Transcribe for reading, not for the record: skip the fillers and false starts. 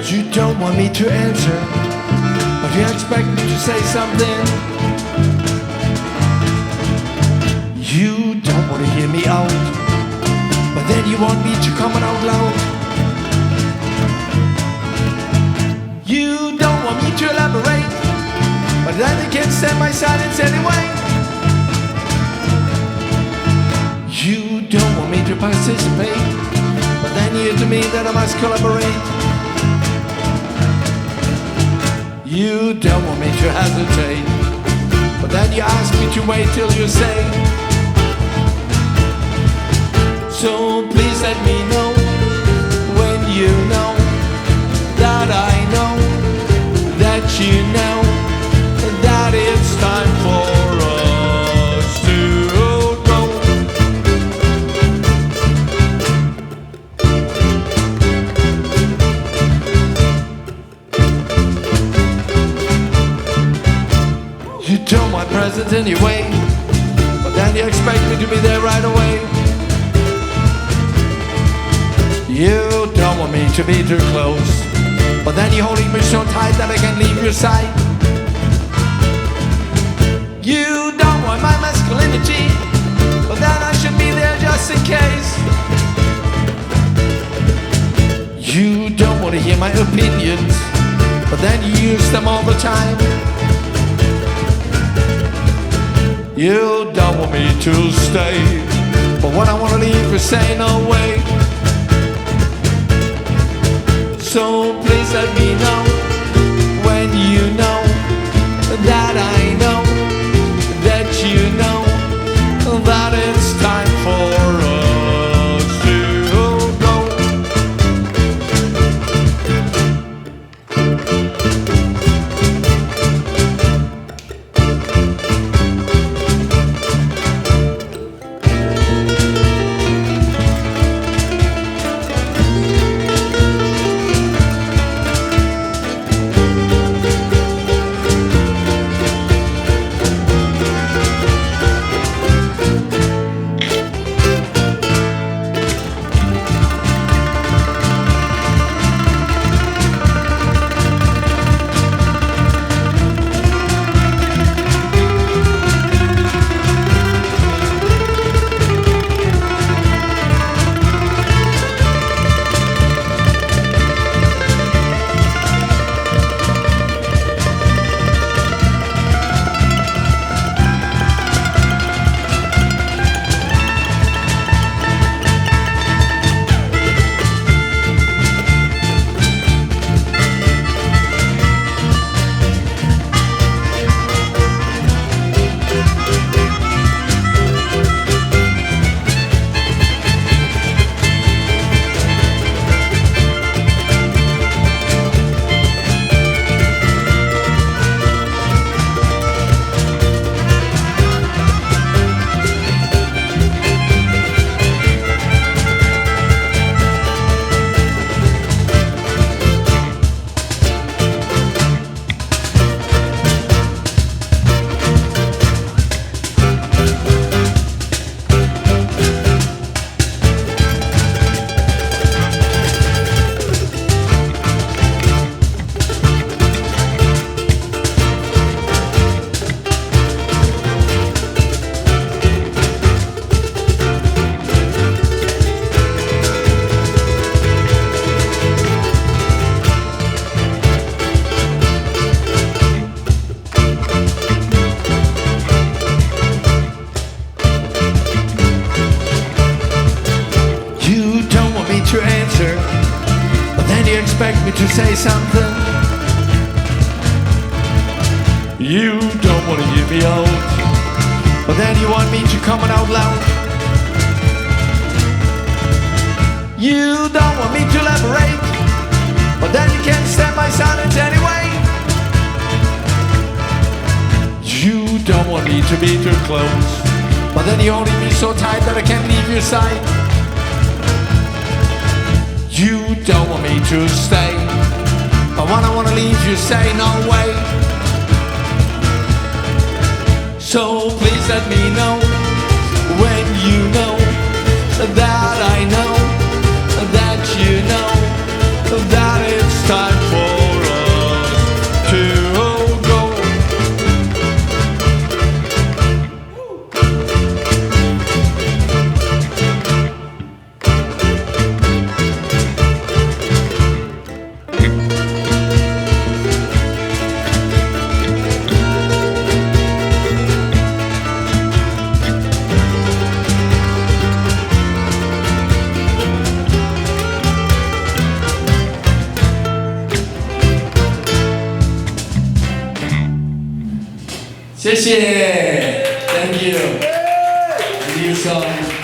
You don't want me to answer, but you expect me to say something. You don't want to hear me out, but then you want me to come out loud. You don't want me to elaborate, but then you can't stand my silence anyway. You don't want me to participate, but then you to me that I must collaborate. You don't want me to hesitate, but then you ask me to wait till you say. So please let me know when you know that I know that you know that it's time for us to go. You don't want presents anyway, but then you expect me to be there right away. You don't want me to be too close, but then you're holding me so tight that I can't leave your side. You don't want my masculinity, but then I should be there just in case. You don't want to hear my opinions, but then you use them all the time. You don't want me to stay, but when I want to leave you say no way. So please let me know when you know that I know that you know that it's time for us to go. expect me to say something. You don't want to hear me out, but then you want me to come out loud. You don't want me to elaborate, but then you can't stand my silence anyway. You don't want me to be too close, but then you're holding me so tight that I can't leave your side. You don't want me to stay, But when I wanna leave, you say no way. So please let me know when you know that I know that you know that it's time for us to go. 谢谢 ，Thank you，Thank you so much。